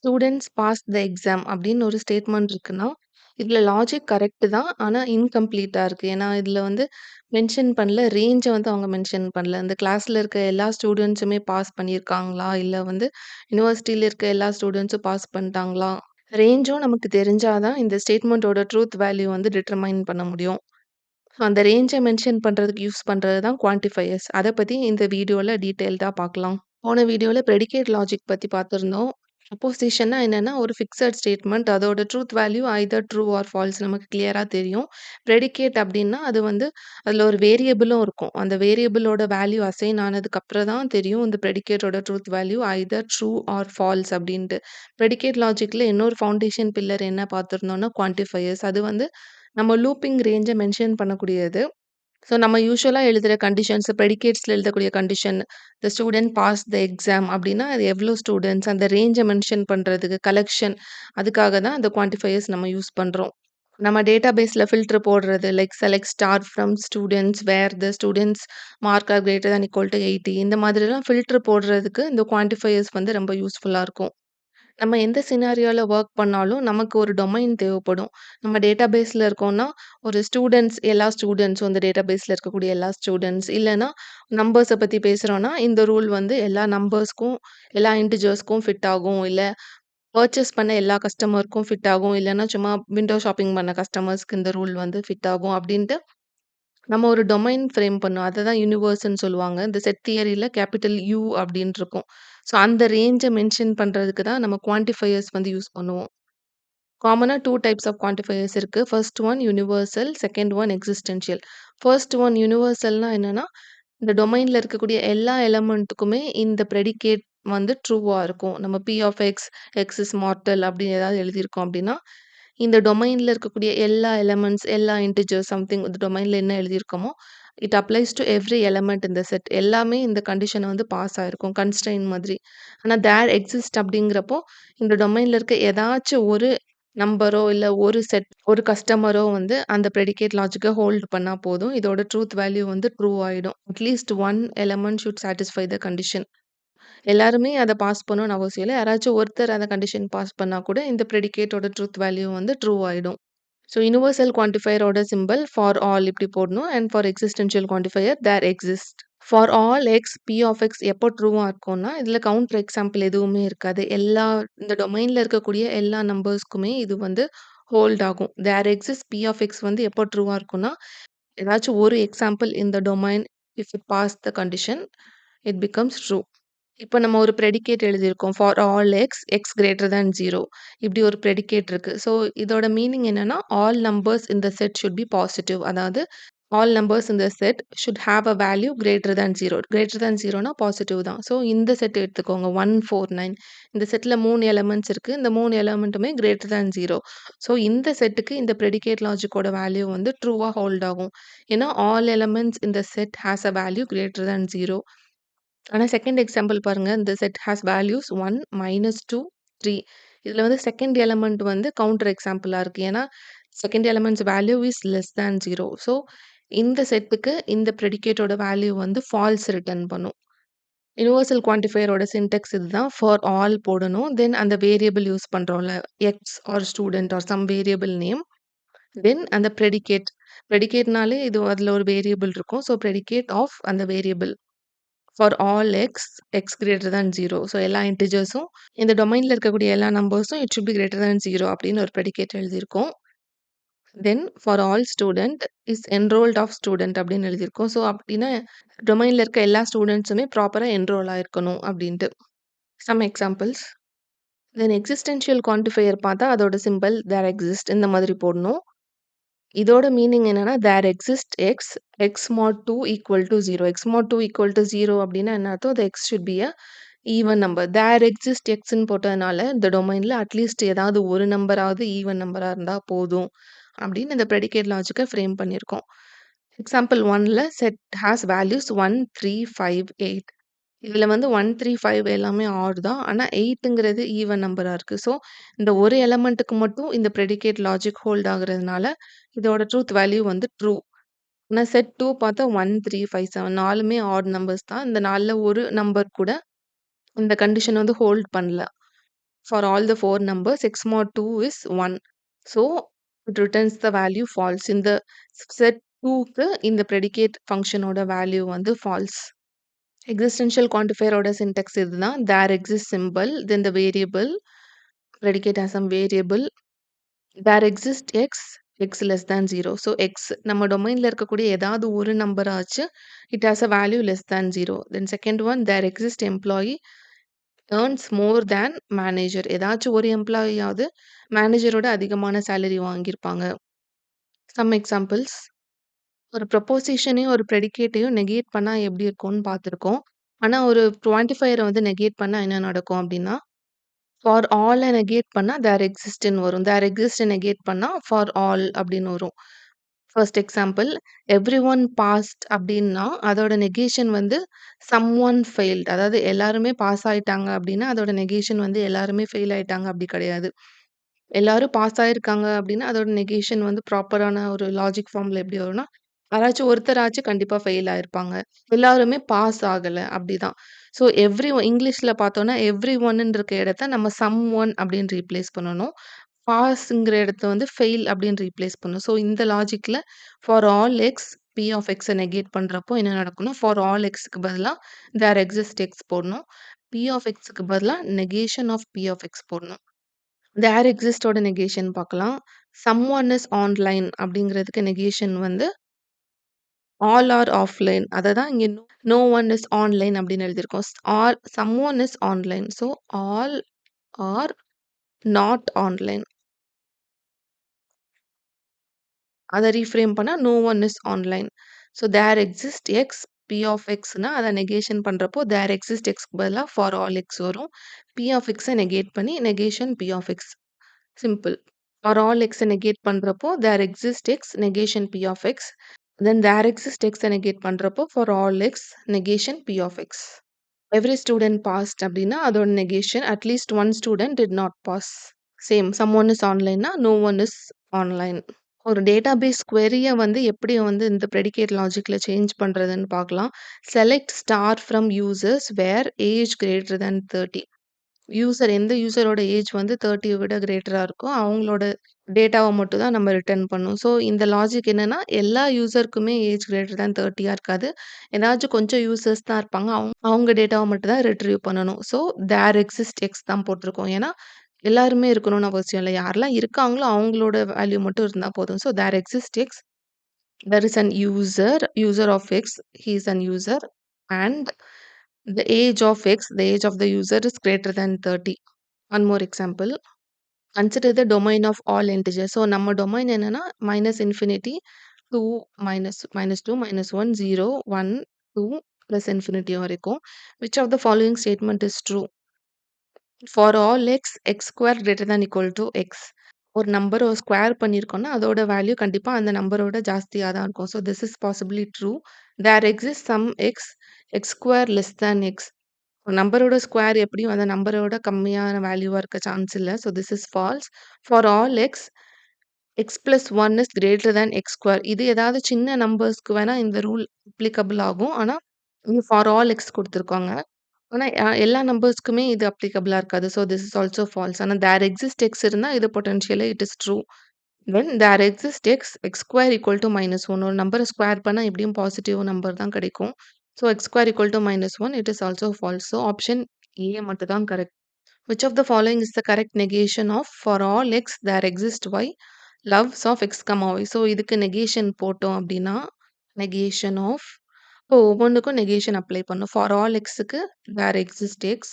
Students pass the exam அப்படின்னு ஒரு statement இருக்குன்னா, இதுல லாஜிக் கரெக்ட் தான். ஆனா இன்கம்ப்ளீட்டா இருக்கு. ஏன்னா, இதுல வந்து மென்ஷன் பண்ணல. ரேஞ்ச வந்து அவங்க மென்ஷன் பண்ணல. இந்த கிளாஸ்ல இருக்க எல்லா ஸ்டூடண்ட்ஸுமே பாஸ் பண்ணியிருக்காங்களா? இல்ல வந்து யுனிவர்சிட்டில இருக்க எல்லா ஸ்டூடண்ட்ஸும் பாஸ் பண்ணிட்டாங்களா? ரேஞ்சும் நமக்கு தெரிஞ்சா தான் இந்த ஸ்டேட்மெண்ட்டோட ட்ரூத் வேல்யூ வந்து டிட்டர்மைன் பண்ண முடியும். அந்த ரேஞ்ச மென்ஷன் பண்றதுக்கு யூஸ் பண்றது தான் குவான்டிஃபையர்ஸ். அத பத்தி இந்த வீடியோல டீட்டெயில்டா பார்க்கலாம். போன வீடியோல ப்ரெடிகேட் லாஜிக் பத்தி பார்த்திருந்தோம். ப்ரொபோசிஷன்னா என்னன்னா, ஒரு ஃபிக்ஸட் ஸ்டேட்மெண்ட் அதோட truth value either true or false நமக்கு கிளியரா தெரியும். ப்ரெடிகேட் அப்டின்னா, அது வந்து அதுல ஒரு வேரியபிளும் இருக்கும். அந்த வேரியபிளோட வேல்யூ அசைன் ஆனதுக்கு அப்புறம் தான் தெரியும் இந்த ப்ரெடிகேட்டோட truth value either true or false அப்டின்ட்டு. ப்ரெடிகேட் லாஜிக்ல இன்னொரு ஃபவுண்டேஷன் பில்லர் என்ன பார்த்திருந்தோம்னா, குவான்டிஃபையர்ஸ். அது வந்து நம்ம லூப்பிங் ரேஞ்ச மென்ஷன் பண்ணக்கூடியது. ஸோ நம்ம யூசுவலா எழுதுற கண்டிஷன்ஸ் ப்ரெடிகேட்ஸ்ல எழுதக்கூடிய condition, the student pass the exam அப்டின்னா, அது எவ்ளோ ஸ்டூடண்ட்ஸ் அந்த ரேஞ்ச மென்ஷன் பண்றதுக்கு கலெக்ஷன் அதுக்காக தான் அந்த குவான்டிஃபையர்ஸ் நம்ம யூஸ் பண்றோம். நம்ம டேட்டாபேஸ்ல ஃபில்டர் போடுறது like select star from students where the students mark are greater than equal to 80 இந்த மாதிரிலாம் ஃபில்டர் போடுறதுக்கு இந்த குவான்டிஃபையர்ஸ் வந்து ரொம்ப யூஸ்ஃபுல்லா இருக்கும். நம்ம எந்த சினாரியோல வொர்க் பண்ணாலும் நமக்கு ஒரு டொமைன் தேவைப்படும். நம்ம டேட்டாபேஸ்ல இருக்கோம்னா, ஒரு ஸ்டூடண்ட்ஸ் எல்லா ஸ்டூடண்ட்ஸும் அந்த டேட்டாபேஸ்ல இருக்கக்கூடிய எல்லா ஸ்டூடண்ட்ஸ் இல்லன்னா, நம்பர்ஸ பத்தி பேசுறோம்னா, இந்த ரூல் வந்து எல்லா நம்பர்ஸ்க்கும், எல்லா இன்டிஜர்ஸ்க்கும் ஃபிட் ஆகும். இல்ல பர்ச்சேஸ் பண்ண எல்லா கஸ்டமருக்கும் ஃபிட் ஆகும். இல்லன்னா சும்மா விண்டோ ஷாப்பிங் பண்ண கஸ்டமர்ஸ்க்கு இந்த ரூல் வந்து ஃபிட் ஆகும் அப்டின்ட்டு நம்ம ஒரு டொமைன் ஃப்ரேம் பண்ணோம். அததான் யூனிவர்ஸ்ன்னு சொல்லுவாங்க. இந்த செட் தியரில கேப்பிட்டல் யூ அப்டின்னு இருக்கும். ஸோ அந்த ரேஞ்ச மென்ஷன் பண்றதுக்கு தான் நம்ம குவான்டிஃபையர்ஸ் வந்து யூஸ் பண்ணுவோம். காமனா 2 டைப்ஸ் ஆஃப் குவான்டிஃபையர்ஸ் இருக்கு. First one universal, second one existential. First one யுனிவர்சல்னா என்னன்னா, இந்த டொமைன்ல இருக்கக்கூடிய எல்லா எலமெண்ட்டுக்குமே இந்த ப்ரெடிகேட் வந்து ட்ரூவா இருக்கும். நம்ம P of x, x is mortal அப்படின்னு ஏதாவது எழுதியிருக்கோம் அப்படின்னா, இந்த டொமைன்ல இருக்கக்கூடிய எல்லா எலமெண்ட்ஸ், எல்லா இன்டிஜர்ஸ் சம்திங் இந்த டொமைன்ல என்ன எழுதியிருக்கோமோ, it applies to every element in the set. எல்லாமே இந்த கண்டிஷன வந்து பாஸ் ஆயிருக்கும். கன்ஸ்ட்ரெயின் மாதிரி. ஆனா தேர் எக்ஸிஸ்ட் அப்படிங்கிறப்போ, இந்த டொமைன்ல இருக்க ஏதாச்சும் ஒரு நம்பரோ, இல்ல ஒரு செட் ஒரு கஸ்டமரோ வந்து அந்த ப்ரெடிகேட் லாஜிக்க ஹோல்ட் பண்ணா போதும். இதோட ட்ரூத் வேல்யூ வந்து ட்ரூ ஆயிடும். At least one element should satisfy the condition. எல்லாருமே அத பாஸ் பண்ணணும்னு அவசியம் இல்ல. யாராச்சும் ஒருத்தர் அந்த கண்டிஷன் பாஸ் பண்ணா கூட இந்த ப்ரெடிகேட்டோட ட்ரூத் வேல்யூ வந்து ட்ரூ ஆயிடும். ஸோ யுனிவர்சல் குவான்டிஃபையரோட சிம்பல் ஃபார் ஆல் இப்படி போடணும். And for existential quantifier there exist. For all x, P of x எப்போ ட்ரூவா இருக்கும்னா, இதுல கவுண்டர் எக்ஸாம்பிள் எதுவுமே இருக்காது. இந்த டொமைன்ல இருக்கக்கூடிய எல்லா நம்பர்ஸ்க்குமே இது வந்து ஹோல்ட் ஆகும். There exist P of x வந்து எப்போ ட்ரூவா இருக்கும்னா, ஏதாச்சும் ஒரு எக்ஸாம்பிள் இந்த domain if it pass the condition, it becomes true. இப்ப நம்ம ஒரு ப்ரெடிகேட் எழுதியிருக்கோம். For all x, x greater than 0 இப்படி ஒரு ப்ரெடிகேட் இருக்கு. ஸோ இதோட மீனிங் என்னன்னா, all numbers in the set should be positive. அதாவது all numbers in the set should have a value greater than 0. Greater than 0னா positive தான். So இந்த set எடுத்துக்கோங்க. 1, 4, 9 இந்த செட்ல 3 எலிமெண்ட்ஸ் இருக்கு. இந்த 3 எலிமெண்ட்டுமே கிரேட்டர் தேன் 0. ஸோ இந்த செட்டுக்கு இந்த ப்ரெடிகேட் லாஜிக்கோட வேல்யூ வந்து ட்ரூவா ஹோல்ட் ஆகும். ஏன்னா all elements in the set has a value greater than 0. ஆனா செகண்ட் எக்ஸாம்பிள் பாருங்க. இந்த செட் ஹாஸ் வேல்யூஸ் 1, -2, 3 இதுல வந்து செகண்ட் எலிமெண்ட் வந்து கவுண்டர் எக்ஸாம்பிளா இருக்கு. ஏன்னா, second elements value is less than 0. So இந்த செட்டுக்கு இந்த ப்ரெடிகேட்டோட வேல்யூ வந்து ஃபால்ஸ் ரிட்டர்ன் பண்ணும். யுனிவர்சல் குவான்டிஃபையரோட சின்டாக்ஸ் இதுதான். ஃபார் ஆல் போடணும். தென் அந்த வேரியபிள் யூஸ் பண்றோம்ல, x or student or some variable name. Then அந்த ப்ரெடிகேட். ப்ரெடிகேட்னாலே இது அதுல ஒரு வேரியபிள் இருக்கும். ஸோ ப்ரெடிகேட் ஆஃப் அந்த variable. For all x, x greater than 0. So எல்லா இன்டிஜர்ஸும் இந்த டொமைன்ல இருக்கக்கூடிய எல்லா நம்பர்ஸும் it should be greater than 0 அப்படின்னு ஒரு ப்ரெடிகேட் எழுதியிருக்கோம். Then for all student is enrolled of student அப்படின்னு எழுதியிருக்கோம். ஸோ அப்படின்னா டொமைன்ல இருக்க எல்லா ஸ்டூடண்ட்ஸுமே ப்ராப்பரா என்ரோல் ஆயிருக்கணும் அப்படின்ட்டு. Some examples. Then existential quantifier பார்த்தா அதோட சிம்பல் தேர் எக்ஸிஸ்ட் இந்த மாதிரி போடணும். இதோட மீனிங் என்னன்னா, there exist x, x mod 2 equal to 0. X mod 2 equal to 0 அப்படின்னா என்ன அர்த்தம்? The x should be a even number. There exist எக்ஸ்ன்னு போட்டதுனால, இந்த டொமைன்ல அட்லீஸ்ட் ஏதாவது ஒரு நம்பராவது ஈவன் நம்பரா இருந்தா போதும். அப்படின்னு இந்த ப்ரெடிகேட் லாஜிக்க ஃப்ரேம் பண்ணியிருக்கோம். எக்ஸாம்பிள் 1ல செட் ஹாஸ் வேல்யூஸ் 1, 3, 5, 8 இதுல வந்து 1, 3, 5 எல்லாமே ஆட் தான். ஆனா 8ங்கிறது ஈவன் நம்பரா இருக்கு. ஸோ இந்த ஒரு எலமெண்ட்டுக்கு மட்டும் இந்த ப்ரெடிகேட் லாஜிக் ஹோல்ட் ஆகுறதுனால, இதோட ட்ரூத் வேல்யூ வந்து ட்ரூ. ஆனா செட் 2 பார்த்தா 1, 3, 5, 7 4மே ஆட் நம்பர்ஸ் தான். இந்த 4ல ஒரு நம்பர் கூட இந்த கண்டிஷன் வந்து ஹோல்ட் பண்ணல. For all the 4 numbers, x mod 2 is 1. So, it returns the value false. இந்த set 2க்கு இந்த predicate function ஓட value வந்து false. Existential quantifier ஓட syntax இதுதான். There exists symbol, then the variable, predicate as some variable. There exists x less than 0. So, x நம்ம டொமைன்ல இருக்கக்கூடிய ஏதாவது ஒரு நம்பர் ஆச்சு, it has a value less than 0. Then second one, there exists employee earns more than manager. ஏதாச்சும் ஒரு எம்ப்ளாயியாவது மேனேஜரோட அதிகமான salary வாங்கியிருப்பாங்க. Some examples. ஒரு ப்ரொபோசிஷனையும் ஒரு ப்ரெடிகேட்டையும் நெகேட் பண்ணா எப்படி இருக்கும்னு பார்த்துருக்கோம். ஆனா ஒரு குவான்டிஃபையரை வந்து நெகேட் பண்ணா என்ன நடக்கும் அப்படின்னா, ஃபார் ஆல நெகேட் பண்ணா தேர் எக்ஸிஸ்ட்ன்னு வரும். தேர் எக்ஸிஸ்ட் நெகேட் பண்ணா ஃபார் ஆல் அப்படின்னு வரும். First example, every one passed அப்படின்னா அதோட நெகேஷன் வந்து சம் ஒன் ஃபெயில்ட். அதாவது எல்லாருமே பாஸ் ஆயிட்டாங்க அப்படின்னா அதோட நெகேஷன் வந்து எல்லாருமே ஃபெயில் ஆயிட்டாங்க அப்படி கிடையாது. எல்லாரும் பாஸ் ஆயிருக்காங்க அப்படின்னா அதோட நெகேஷன் வந்து ப்ராப்பரான ஒரு லாஜிக் ஃபார்ம்ல எப்படி வரும்னா, யாராச்சும் ஒருத்தராச்சும் கண்டிப்பா ஃபெயில் ஆயிருப்பாங்க. எல்லாருமே பாஸ் ஆகல அப்படிதான். ஸோ எவ்ரி ஒன் இங்கிலீஷ்ல பார்த்தோம்னா எவ்ரி ஒன்னுன்னு இருக்க இடத்த நம்ம சம் ஒன் அப்படின்னு ரீப்ளேஸ் பண்ணணும். பாஸ்ங்கிற இடத்த வந்து ஃபெயில் அப்படின்னு ரீப்ளேஸ் பண்ணணும். ஸோ இந்த லாஜிக்ல for all x P of எக்ஸ நெகேட் பண்றப்போ என்ன நடக்கும்னா, ஃபார் ஆல் எக்ஸ்க்கு பதிலா தேர் எக்ஸிஸ்ட் எக்ஸ் போடணும். பி ஆஃப் எக்ஸ்க்கு பதிலா negation of P of x போடணும். தேர் எக்ஸிஸ்ட்டோட நெகேஷன் பார்க்கலாம். சம்ஒன் இஸ் ஆன்லைன் அப்படிங்கிறதுக்கு நெகேஷன் வந்து ஆல் ஆர் ஆஃப்லைன். அத தான் இங்க நோ ஒன் இஸ் ஆன்லைன் அப்படின்னு எழுதியிருக்கோம். All someone is online. So all are not online. அத ரீஃப்ரேம் பண்ணா no one is online. So there exist x P of எக்ஸ்னா அத நெகேஷன் பண்றப்போ தேர் எக்ஸிஸ்ட் எக்ஸ்க்கு பதிலா ஃபார் ஆல் எக்ஸ் வரும். பி ஆஃப் எக்ஸ நெகேட் பண்ணி negation P of x. Simple. For all எக்ஸ நெகேட் பண்றப்போ there exist x negation P of x. Then there exist எக்ஸ நெகேட் பண்றப்போ for all x negation P of x. Every student passed அப்படின்னா அதோட negation at least one student did not pass. Same someone is ஆன்லைன்னா no one is online. ஒரு database query-ய வந்து எப்படி வந்து இந்த ப்ரெடிகேட் லாஜிக்ல சேஞ்ச் பண்றதுன்னு பார்க்கலாம். Select star from users where age greater than 30. எந்த யூசரோட ஏஜ் வந்து 30 விட கிரேட்டரா இருக்கோ, அவங்களோட டேட்டாவ மட்டும் தான் நம்ம ரிட்டர்ன் பண்ணும். ஸோ இந்த லாஜிக் என்னன்னா, எல்லா யூசருக்குமே ஏஜ் கிரேட்டர் தேன் 30யா இருக்காது. ஏதாச்சும் கொஞ்சம் யூசர்ஸ் தான் இருப்பாங்க. அவங்க டேட்டாவ மட்டும் தான் ரிட்ரீவ் பண்ணணும். ஸோ தேர் எக்ஸிஸ்ட் எக்ஸ் தான் போட்டிருக்கோம். ஏன்னா, எல்லாருமே இருக்கணும்னு அவசியம் இல்ல. யாரெல்லாம் இருக்காங்களோ அவங்களோட வேல்யூ மட்டும் இருந்தா போதும். So there exist x. There is an user of X, he is an user, and the age of X, the age of the user is greater than 30. One more example. Consider the domain of all integers. So, நம்ம domain என்னன்னா minus infinity, 2, minus 2, minus 1, 0, 1, 2, plus infinity வரைக்கும். Which of the following statement is true? For all x square greater than equal to x. ஒரு நம்பர square பண்ணியிருக்கோம்னா, அதோட value கண்டிப்பா அந்த நம்பரோட ஜாஸ்தியா தான் இருக்கும். So this is possibly true. There exist some x square less than x. நம்பரோட ஸ்கொயர் எப்படியும் அந்த நம்பரோட கம்மியான வேல்யூவா இருக்க சான்ஸ் இல்ல. So this is false. For all x plus 1 is greater than x square. இது ஏதாவது சின்ன நம்பர்ஸ்க்கு வேணா இந்த ரூல் அப்ளிகபிள் ஆகும். ஆனா, இங்க ஃபார் ஆல் எக்ஸ் குடுத்துருக்காங்க. ஆனா, எல்லா நம்பர்ஸ்க்குமே இது அப்ளிகபிளா இருக்காது. So this is also false. ஆனா தேர் எக்ஸிஸ்ட் எக்ஸ் இருந்தா இது potentially it is true. Then there exist x square equal to -1. ஒரு நம்பர ஸ்கொயர் பண்ணா எப்படியும் பாசிட்டிவ் நம்பர் தான் கிடைக்கும். So x square equal to -1 it is also false. So option A மட்டும் தான் correct. Which of the following is the correct negation of for all x there exist y loves of x, y? So இதுக்கு negation போட்டோம் அப்படின்னா negation of இப்போ ஒவ்வொன்றுக்கும் negation apply பண்ணும். For all எக்ஸுக்கு there exist x,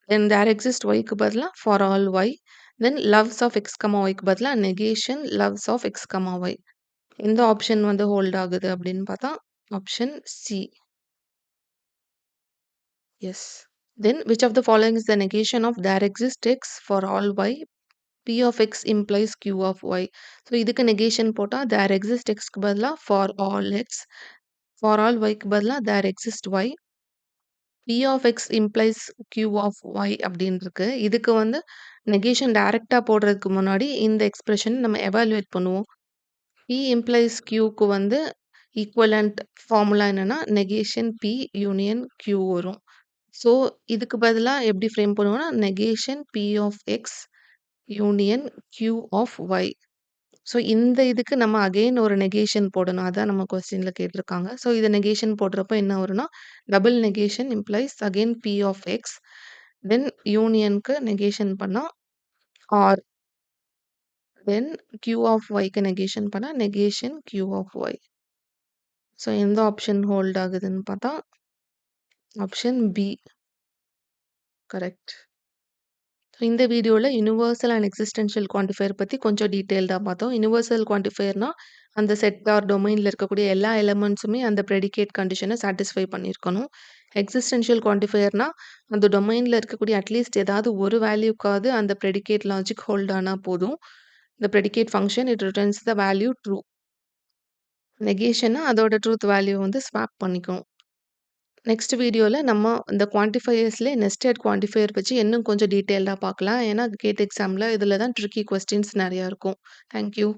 then there exist ஒய்க்கு பதிலாக for all y, then loves of x ஒய்க்கு பதிலாக negation loves of x y. எந்த ஆப்ஷன் வந்து ஹோல்ட் ஆகுது அப்படின்னு பார்த்தா option C. Yes. Then which of the following is the negation of there exists x for all y? P of x implies Q of y. So இதுக்கு negation போட்டா there exists x க்கு பதிலா for all x, for all y க்கு பதிலா there exists y. P of x implies Q of y அப்படின்னு இருக்கு. இதுக்கு வந்து negation டைரக்டா போடுறதுக்கு முன்னாடி இந்த எக்ஸ்பிரஷன் நம்ம எவாலுவேட் பண்ணுவோம். P implies Qக்கு வந்து ஈக்குவலண்ட் ஃபார்முலா என்னன்னா negation P union Q வரும். ஸோ, இதுக்கு பதிலா எப்படி ஃப்ரேம் பண்ணுவோம்னா, negation P of X union Q of Y. So, இந்த இதுக்கு நம்ம அகைன் ஒரு நெகேஷன் போடணும். அதான் நம்ம கொஸ்டின்ல கேட்டிருக்காங்க. ஸோ, இத நெகேஷன் போடுறப்ப என்ன வரும்னா, double negation implies again P of X then யூனியன்க்கு நெகேஷன் பண்ணா ஆர். தென் Q ஆஃப் Yக்கு நெகேஷன் பண்ணா negation Q of Y. So, எந்த ஆப்ஷன் ஹோல்ட் ஆகுதுன்னு பார்த்தா, ஆப்ஷன் பி கரெக்ட். இந்த வீடியோல யுனிவர்சல் அண்ட் எக்ஸிஸ்டென்ஷியல் குவான்டிஃபையர் பத்தி கொஞ்சம் டீட்டெயில்டா பார்த்தோம். யுனிவர்சல் குவான்டிஃபையர்னா, அந்த செட் ஆர் டொமைன்ல இருக்கக்கூடிய எல்லா எலிமெண்ட்ஸுமே அந்த ப்ரெடிகேட் கண்டிஷன சாட்டிஸ்ஃபை பண்ணியிருக்கணும். எக்ஸிஸ்டென்ஷியல் குவான்டிஃபையர்னா, அந்த டொமைன்ல இருக்கக்கூடிய அட்லீஸ்ட் ஏதாவது ஒரு வேல்யூக்காவது அந்த ப்ரெடிகேட் லாஜிக் ஹோல்ட் ஆனா போதும். the predicate function it returns the value true. நெகேஷன்னா அதோட ட்ரூத் வேல்யூ வந்து ஸ்வாப் பண்ணிக்கும். நெக்ஸ்ட் வீடியோல நம்ம இந்த குவான்டிஃபையர்ஸ்லயே நெஸ்டட் குவான்டிஃபையர் வச்சு இன்னும் கொஞ்சம் டீட்டெயில்டா பார்க்கலாம். ஏன்னா கேட் எக்ஸாம்ல இதுல தான் ட்ரிக்கி கொஸ்டின்ஸ் நெறையா இருக்கும். Thank you.